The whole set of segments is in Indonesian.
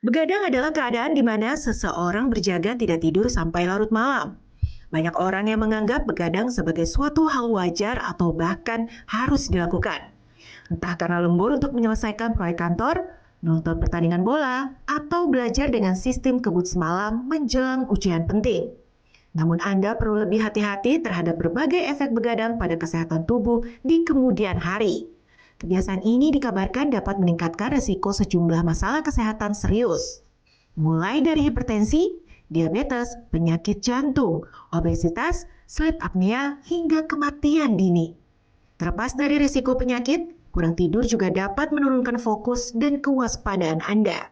Begadang adalah keadaan di mana seseorang berjaga tidak tidur sampai larut malam. Banyak orang yang menganggap begadang sebagai suatu hal wajar atau bahkan harus dilakukan. Entah karena lembur untuk menyelesaikan proyek kantor, nonton pertandingan bola, atau belajar dengan sistem kebut semalam menjelang ujian penting. Namun Anda perlu lebih hati-hati terhadap berbagai efek begadang pada kesehatan tubuh di kemudian hari. Kebiasaan ini dikabarkan dapat meningkatkan risiko sejumlah masalah kesehatan serius, mulai dari hipertensi, diabetes, penyakit jantung, obesitas, sleep apnea, hingga kematian dini. Terlepas dari risiko penyakit, kurang tidur juga dapat menurunkan fokus dan kewaspadaan Anda.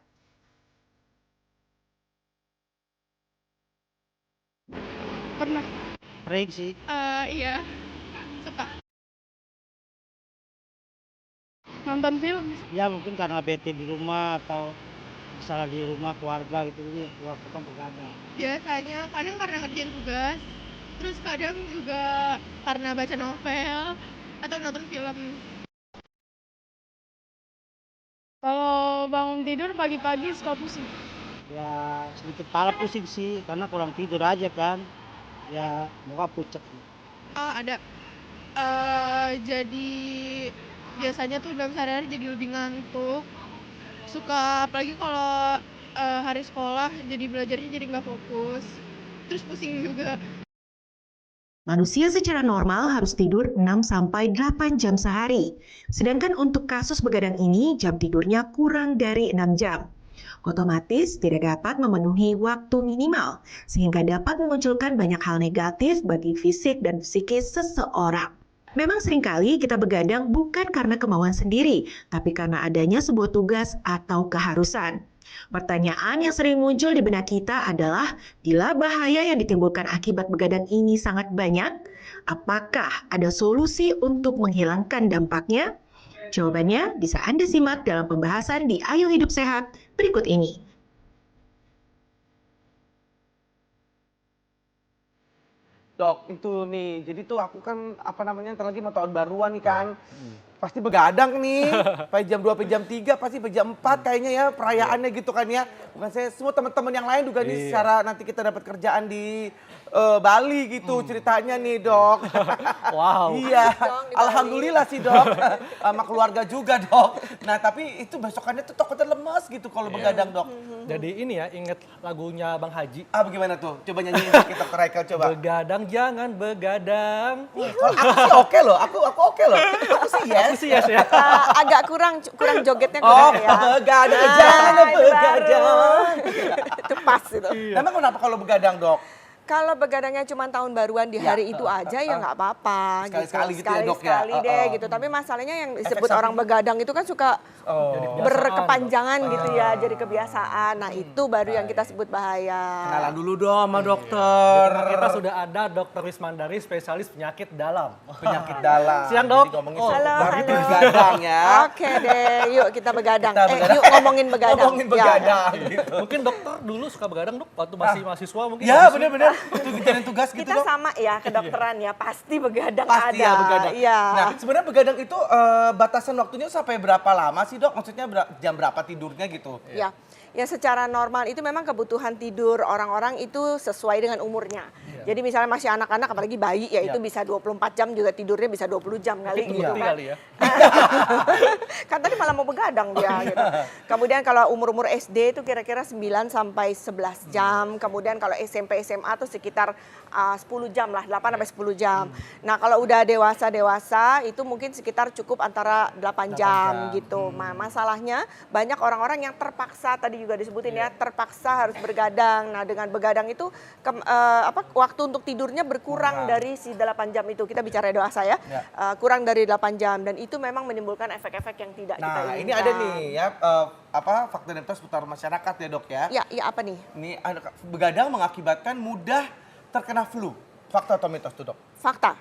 Pernah. Sering sih. Iya, suka nonton film. Ya mungkin karena bete di rumah atau misalnya di rumah keluarga gitu, jadi keluar potong begadang. Biasanya kadang karena ngerjain tugas, terus kadang juga karena baca novel atau nonton film. Kalau bangun tidur pagi-pagi suka pusing. Ya sedikit kepala pusing sih, karena kurang tidur aja kan. Ya muka pucet. Oh, ada. Jadi biasanya tuh dalam sehari-hari jadi lebih ngantuk. Suka apalagi kalau hari sekolah jadi belajarnya jadi nggak fokus. Terus pusing juga. Manusia secara normal harus tidur 6-8 jam sehari. Sedangkan untuk kasus begadang ini, jam tidurnya kurang dari 6 jam. Otomatis tidak dapat memenuhi waktu minimal, sehingga dapat memunculkan banyak hal negatif bagi fisik dan psikis seseorang. Memang seringkali kita begadang bukan karena kemauan sendiri, tapi karena adanya sebuah tugas atau keharusan. Pertanyaan yang sering muncul di benak kita adalah, bila bahaya yang ditimbulkan akibat begadang ini sangat banyak, apakah ada solusi untuk menghilangkan dampaknya? Jawabannya bisa Anda simak dalam pembahasan di Ayo Hidup Sehat berikut ini. Dok, itu nih, jadi tuh aku kan ntar lagi mau tahun baruan nih kan. Pasti begadang nih, sampai jam 2 sampai jam 3, pasti sampai jam 4 kayaknya ya perayaannya gitu kan ya. Bukan saya, semua teman-teman yang lain juga nih secara nanti kita dapat kerjaan di Bali gitu ceritanya nih dok. Wow. Iya, alhamdulillah sih dok, sama keluarga juga dok. Nah tapi itu besokannya tuh takutnya lemes gitu kalau begadang dok. Jadi ini ya, inget lagunya Bang Haji. Ah bagaimana tuh? Coba nyanyiin sedikit dokter Haikal coba. Begadang jangan begadang. Kalau aku sih oke loh, aku oke loh. Aku sih yes. Aku sih yes ya. Agak kurang jogetnya Oh, kurang ya. begadang, Ah, jangan itu begadang. Itu pas itu. Emang kenapa kalau begadang dok? Kalau begadangnya cuma tahun baruan di hari itu aja ya nggak apa-apa. Sekali-sekali gitu ya, Dok, ya? Sekali deh gitu. Tapi masalahnya yang disebut Efek orang samping. begadang itu kan suka Oh. berkepanjangan gitu ya, jadi kebiasaan. Nah itu baru yang kita sebut bahaya. Kenalan dulu dong sama dokter. Kita sudah ada Dr. Wismandari, spesialis penyakit dalam. Penyakit dalam. Siang, Dok. Jadi ngomongin Oh, soal halo, baru itu halo. begadang ya. Oke deh, yuk kita begadang. Kita begadang. Yuk ngomongin begadang. Ngomongin Ya. begadang gitu. Mungkin dokter dulu suka begadang dok, waktu masih mahasiswa mungkin. Ya mahasiswa. benar-benar. Itu ngerjain tugas gitu Kita dok. sama ya kedokteran ya, pasti begadang Pasti ada. ya begadang. Iya. Nah sebenarnya begadang itu batasan waktunya sampai berapa lama sih dok? Maksudnya jam berapa tidurnya gitu? Ya secara normal itu memang kebutuhan tidur orang-orang itu sesuai dengan umurnya. Jadi misalnya masih anak-anak apalagi bayi ya itu bisa 24 jam juga tidurnya bisa 20 jam kali Itu gitu bukti kan. kali ya. Kan tadi malah mau begadang dia gitu. Kemudian kalau umur-umur SD itu kira-kira 9 sampai 11 jam. Kemudian kalau SMP SMA tuh sekitar 10 jam lah, 8 sampai 10 jam. Nah, kalau udah dewasa itu mungkin sekitar cukup antara 8 jam gitu. Nah, masalahnya banyak orang-orang yang terpaksa tadi juga disebutin ya, terpaksa harus begadang. Nah, dengan begadang itu waktu untuk tidurnya berkurang dari si 8 jam itu. Kita bicara dewasa ya. Kurang dari 8 jam dan itu memang menimbulkan efek-efek yang tidak kita Nah inginkan. ini ada nih ya fakta dan mitos seputar masyarakat ya dok ya. Ya apa nih? Ini begadang mengakibatkan mudah terkena flu. Fakta atau mitos tuh dok? Fakta.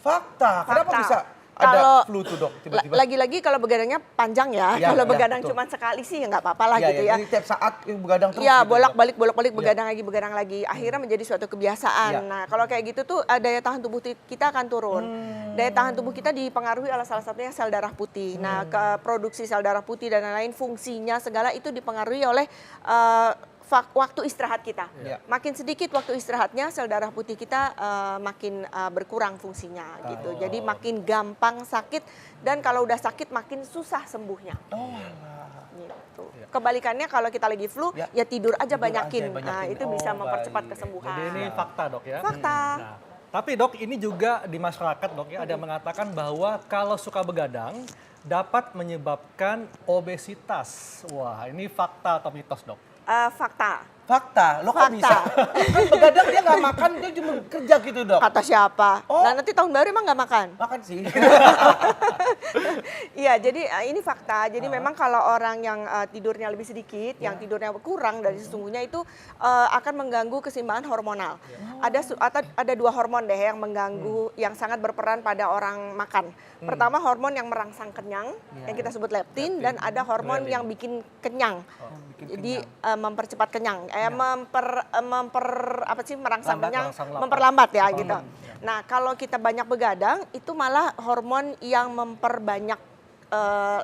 Fakta. Kenapa Fakta. bisa Kalau- ada flu tuh dok tiba-tiba? Lagi-lagi kalau begadangnya panjang ya. Ya, kalau ya, begadang betul. cuma sekali sih ya nggak apa-apa lah gitu ya. Jadi tiap saat begadang terus. Iya, gitu, bolak-balik Iya. begadang lagi. Akhirnya menjadi suatu kebiasaan. Iya. Nah, kalau kayak gitu tuh daya tahan tubuh kita akan turun. Daya tahan tubuh kita dipengaruhi oleh salah satunya sel darah putih. Nah, ke produksi sel darah putih dan lain-lain fungsinya segala itu dipengaruhi oleh waktu istirahat kita. Iya. Makin sedikit waktu istirahatnya, sel darah putih kita makin berkurang fungsinya gitu. Jadi makin gampang sakit dan kalau udah sakit makin susah sembuhnya. Oh, Gitu. Kebalikannya kalau kita lagi flu, Ya. ya tidur aja Tidur banyakin. aja, banyakin. Nah, itu bisa Oh, mempercepat baik. kesembuhan. Jadi ini fakta dok ya. Fakta. Nah, tapi dok ini juga di masyarakat dok ya ada yang mengatakan bahwa kalau suka begadang dapat menyebabkan obesitas. Wah ini fakta atau mitos dok? Fakta. Fakta, lo kok Fakta. bisa? Kan begadang dia nggak makan, dia cuma kerja gitu dok. Kata siapa? Oh. Nah, nanti tahun baru emang nggak makan? Makan sih. Iya, jadi ini fakta. Jadi memang kalau orang yang tidurnya lebih sedikit, yang tidurnya kurang dari sesungguhnya itu akan mengganggu keseimbangan hormonal. Ada dua hormon deh yang mengganggu, yang sangat berperan pada orang makan. Pertama hormon yang merangsang kenyang, yang kita sebut leptin, dan ada hormon yang bikin kenyang. Jadi mempercepat kenyang, merangsang Lambat, kenyang, merangsang lapar. memperlambat ya gitu. Nah, kalau kita banyak begadang, itu malah hormon yang memperbanyak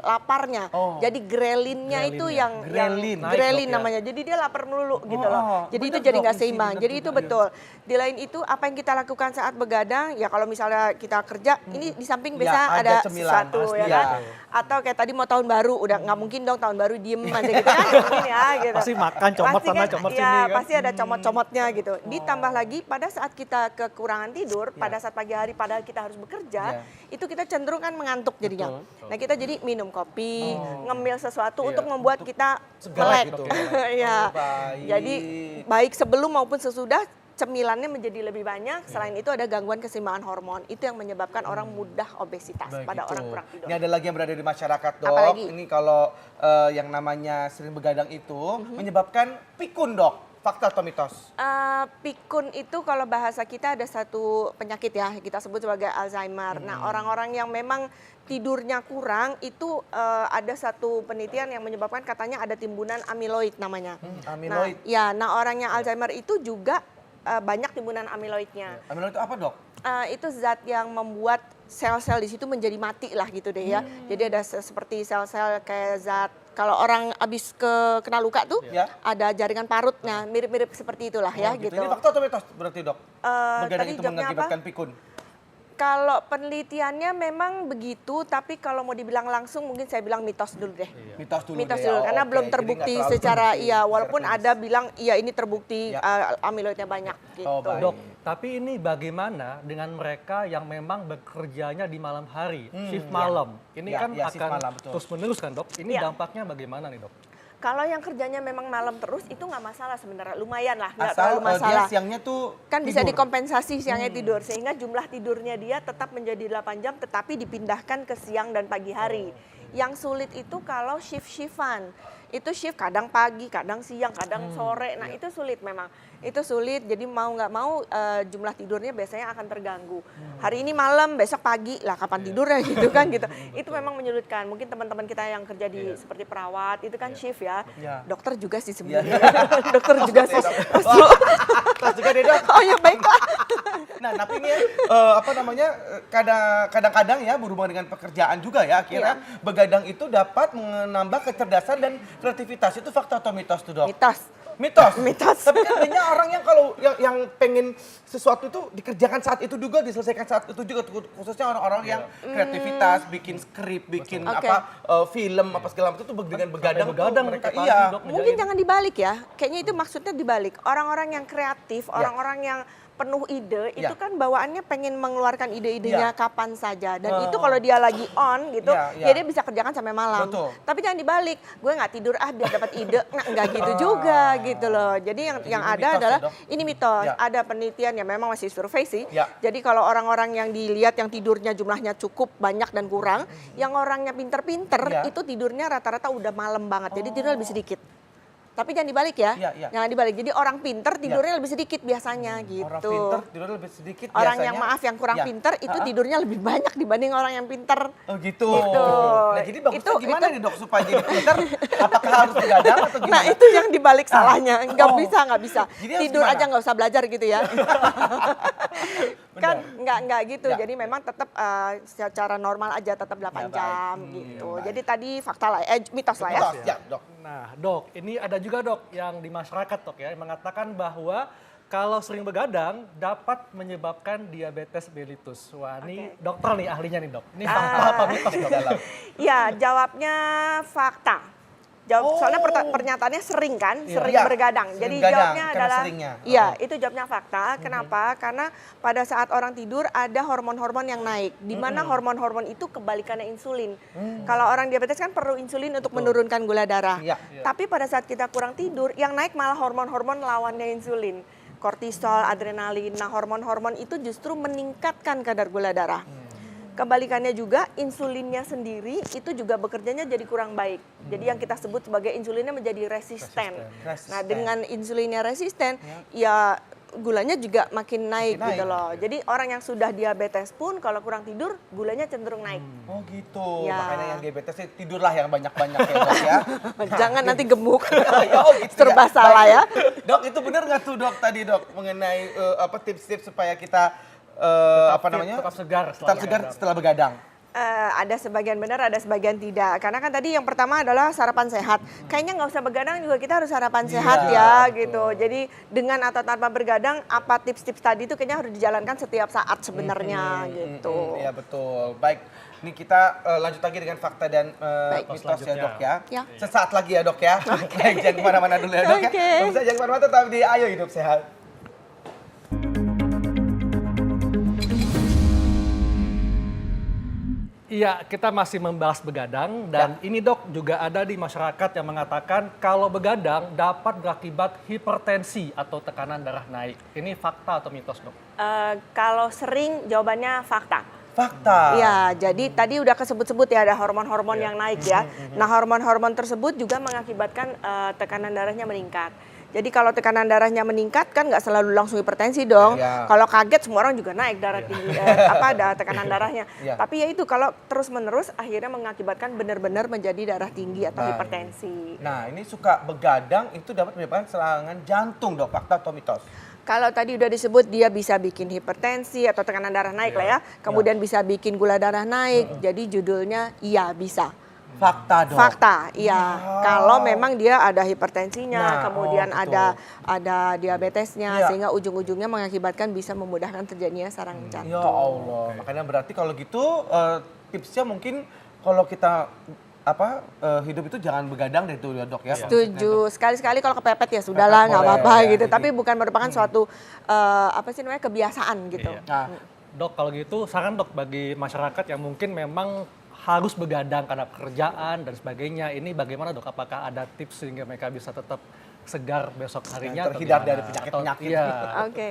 laparnya. Oh. Jadi grelinnya itu yang Grelin. Naik, grelin dok, ya? namanya. Jadi dia lapar melulu gitu Oh, loh. Jadi bener, itu jadi dok, nggak isi seimbang. bener Jadi itu juga, betul. Di lain itu apa yang kita lakukan saat begadang? Ya kalau misalnya kita kerja, ini di samping Ya, biasa ada ada cemilan, sesuatu pasti ya ya. kan. Atau kayak tadi mau tahun baru, udah nggak mungkin dong tahun baru diem aja gitu kan. Nggak mungkin ya gitu. Pasti makan, comot Pasti sana, kan, comot ya, sini kan. pasti ada comot-comotnya gitu. Ditambah lagi pada saat kita kekurangan tidur, pada saat pagi hari padahal kita harus bekerja, itu kita cenderung kan mengantuk jadinya. Nah, kita jadi minum kopi, ngemil sesuatu untuk membuat kita segar melek. gitu. Iya. Oh, baik. Jadi baik sebelum maupun sesudah cemilannya menjadi lebih banyak. Selain itu ada gangguan keseimbangan hormon. Itu yang menyebabkan orang mudah obesitas Baik, pada gitu. orang kurang tidur. Ini ada lagi yang berada di masyarakat dok. Apalagi? Ini kalau yang namanya sering begadang itu menyebabkan pikun dok. Fakta atau mitos? Pikun itu kalau bahasa kita ada satu penyakit ya, kita sebut sebagai Alzheimer. Nah, orang-orang yang memang tidurnya kurang itu ada satu penelitian yang menyebabkan katanya ada timbunan amiloid namanya. Amiloid. Nah orang yang Alzheimer itu juga banyak timbunan amiloidnya. Amiloid itu apa dok? Itu zat yang membuat sel-sel di situ menjadi mati lah gitu deh ya. Jadi ada seperti sel-sel kayak zat kalau orang habis kena luka tuh Ya. ada jaringan parutnya, mirip-mirip seperti itulah ya Oh, gitu. Ini fakta atau mitos berarti dok? Begadang tadi itu jawabnya mengakibatkan pikun. Kalau penelitiannya memang begitu, tapi kalau mau dibilang langsung mungkin saya bilang mitos dulu deh. Mitos dulu. Mitos deh. dulu Oh, karena oke. belum Jadi terbukti nggak terlalu secara terbukti iya, secara walaupun klinis. ada bilang iya ini terbukti Ya. amiloidnya banyak gitu. Oh, baik. Dok, tapi ini bagaimana dengan mereka yang memang bekerjanya di malam hari, shift malam? Ini Ya, kan ya, shift akan malam, betul. terus menerus kan dok? Ini Ya. dampaknya bagaimana nih dok? Kalau yang kerjanya memang malam terus itu nggak masalah sebenarnya, lumayan lah, nggak Asal terlalu masalah. dia siangnya tuh Kan bisa tidur. dikompensasi siangnya tidur sehingga jumlah tidurnya dia tetap menjadi 8 jam tetapi dipindahkan ke siang dan pagi hari. Yang sulit itu kalau shift-shiftan. Itu shift kadang pagi, kadang siang, kadang sore. Nah, itu sulit memang. Itu sulit. Jadi mau nggak mau jumlah tidurnya biasanya akan terganggu. Hari ini malam, besok pagi. Lah kapan tidurnya gitu kan gitu. Itu memang menyulitkan. Mungkin teman-teman kita yang kerja di seperti perawat itu kan shift ya. Iya. Dokter juga sih sebenarnya. Dokter juga sih. Kelas juga deh dok. Oh ya baiklah. Nah, tapi ini apa namanya kadang-kadang ya berhubungan dengan pekerjaan juga ya akhirnya begadang itu dapat menambah kecerdasan dan kreativitas. Itu fakta atau mitos tuh dok? Mitos. Mitos. Mitos. Tapi kan banyak orang yang kalau yang pengen sesuatu itu dikerjakan saat itu juga, diselesaikan saat itu juga, khususnya orang-orang yang kreativitas, bikin skrip, bikin Oke. film apa segala macam itu dengan begadang, begadang tuh mereka tiap pagi, iya. Dok. Mungkin jangan dibalik ya. Kayaknya itu maksudnya dibalik. Orang-orang yang kreatif, orang-orang yang penuh ide, itu kan bawaannya pengen mengeluarkan ide-idenya kapan saja. Dan itu kalau dia lagi on gitu, ya dia bisa kerjakan sampai malam. Betul. Tapi jangan dibalik. Gue nggak tidur biar dapat ide. Nah, nggak gitu juga gitu loh. Jadi yang ini ada mitos adalah ya, Dok? ini mitos. Ya. Ada penelitian ya memang masih survei sih. Ya. Jadi kalau orang-orang yang dilihat yang tidurnya jumlahnya cukup banyak dan kurang, yang orangnya pinter-pinter Ya. itu tidurnya rata-rata udah malam banget. Jadi tidurnya lebih sedikit. Tapi jangan dibalik ya. Iya, iya. Jangan dibalik. Jadi orang pinter tidurnya lebih sedikit biasanya gitu. Orang pinter tidur lebih sedikit Orang biasanya. yang maaf yang kurang Ya. pinter itu tidurnya lebih banyak dibanding orang yang pinter. Oh gitu. Gitu. Nah jadi bagusnya Itu- gimana nih dok supaya jadi pinter? Apakah harus begadang atau gimana? Nah itu yang dibalik salahnya. Nggak Oh. bisa, nggak bisa. Jadi harus Tidur gimana? aja nggak usah belajar gitu ya. Kan nggak gitu. Ya. Jadi memang tetap secara normal aja tetap 8 Ya, baik. jam gitu. baik. Jadi tadi fakta lah, mitos lah ya. Mitos, ya dok. Nah, Dok, ini ada juga Dok yang di masyarakat Dok ya yang mengatakan bahwa kalau sering begadang dapat menyebabkan diabetes mellitus. Wah, ini dokter nih ahlinya nih Dok. Ini fakta apa mitos Dok? Iya, jawabnya fakta. Soalnya pernyataannya sering kan, sering Iya, begadang. sering Jadi begadang, jawabnya karena adalah seringnya. iya, itu jawabnya fakta. Kenapa? Karena pada saat orang tidur ada hormon-hormon yang naik. Di mana hormon-hormon itu kebalikannya insulin. Kalau orang diabetes kan perlu insulin untuk menurunkan gula darah. Iya. Tapi pada saat kita kurang tidur, yang naik malah hormon-hormon lawannya insulin. Kortisol, adrenalin. Nah, hormon-hormon itu justru meningkatkan kadar gula darah. Kebalikannya juga insulinnya sendiri itu juga bekerjanya jadi kurang baik. Jadi yang kita sebut sebagai insulinnya menjadi resisten. Nah, dengan insulinnya resisten ya gulanya juga makin naik gitu loh. Jadi orang yang sudah diabetes pun kalau kurang tidur gulanya cenderung naik. Oh gitu. Ya. Makanya yang diabetes tidurlah yang banyak-banyak ya dok ya. Jangan nanti gemuk. Oh, gitu Serba ya. salah ya. Baik. Dok itu benar nggak tuh dok tadi dok mengenai tips-tips supaya kita Tetap segar tetap segar setelah begadang. Ada sebagian benar, ada sebagian tidak. Karena kan tadi yang pertama adalah sarapan sehat. Kayaknya nggak usah begadang juga kita harus sarapan sehat ya gitu. Jadi dengan atau tanpa begadang, apa tips-tips tadi itu kayaknya harus dijalankan setiap saat sebenarnya gitu. Iya betul. Baik, ini kita lanjut lagi dengan fakta dan Baik. mitos ya dok ya. Ya. Sesaat lagi ya dok ya. Baik, jangan kemana-mana dulu ya dok ya. Oke. Pemirsa jangan kemana-mana, tetap di Ayo Hidup Sehat. Iya, kita masih membahas begadang dan ini Dok juga ada di masyarakat yang mengatakan kalau begadang dapat berakibat hipertensi atau tekanan darah naik. Ini fakta atau mitos Dok? Kalau sering jawabannya fakta. Fakta. Ya, jadi tadi udah kesebut-sebut ya ada hormon-hormon yang naik ya. Nah, hormon-hormon tersebut juga mengakibatkan tekanan darahnya meningkat. Jadi kalau tekanan darahnya meningkat kan nggak selalu langsung hipertensi dong. Iya. Kalau kaget semua orang juga naik darah tinggi, tekanan darahnya. Iya. Tapi ya itu kalau terus-menerus akhirnya mengakibatkan benar-benar menjadi darah tinggi atau Baik. hipertensi. Nah ini suka begadang itu dapat menyebabkan serangan jantung dok, fakta atau mitos? Kalau tadi udah disebut dia bisa bikin hipertensi atau tekanan darah naik lah ya. Kemudian bisa bikin gula darah naik. Jadi judulnya iya bisa. Fakta dok. Fakta, iya. Kalau memang dia ada hipertensinya, Nah, kemudian betul. ada diabetesnya, Iya. sehingga ujung-ujungnya mengakibatkan bisa memudahkan terjadinya serangan jantung. Ya Allah, makanya berarti kalau gitu tipsnya mungkin kalau kita hidup itu jangan begadang deh tuh ya dok ya. Setuju. Sekali-sekali kalau kepepet ya sudahlah, nggak apa-apa boleh, gitu. ya. Tapi bukan merupakan suatu kebiasaan gitu. Iya. Nah, Dok, kalau gitu saran Dok bagi masyarakat yang mungkin memang harus begadang karena pekerjaan dan sebagainya. Ini bagaimana Dok? Apakah ada tips sehingga mereka bisa tetap segar besok harinya? terhindar atau dari gimana? penyakit-penyakit. Iya. Oke.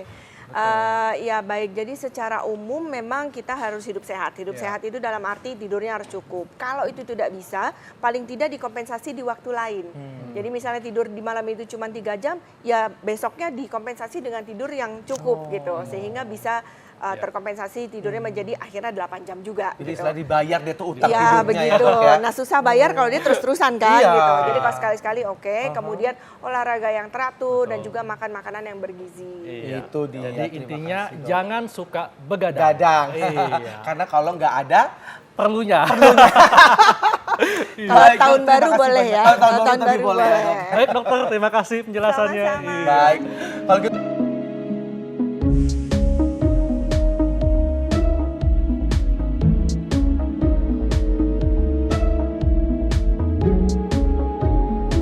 Ya baik, jadi secara umum memang kita harus hidup sehat. Hidup sehat itu dalam arti tidurnya harus cukup. Kalau itu tidak bisa, paling tidak dikompensasi di waktu lain. Jadi misalnya tidur di malam itu cuma 3 jam, ya besoknya dikompensasi dengan tidur yang cukup gitu. Sehingga bisa terkompensasi tidurnya menjadi akhirnya 8 jam juga. jadi gitu. setelah dibayar dia tuh utang Ya tidurnya begitu. ya dok ya. Nah susah bayar kalau dia terus-terusan kan Iya. gitu. Jadi kalau sekali-sekali oke. Kemudian olahraga yang teratur dan juga makan makanan yang bergizi. Iya. Itu dia. Jadi Terima intinya kasih, Dok. jangan suka begadang. Begadang. Iya. Karena kalau nggak ada Perlunya. Kalau Baik, tahun Dok, baru terima kasih boleh banyak. ya. Tahun Kalau baru tapi boleh ya, Dok. Baik dokter, terima kasih penjelasannya. Sama-sama. Iya. baik. Kalau gitu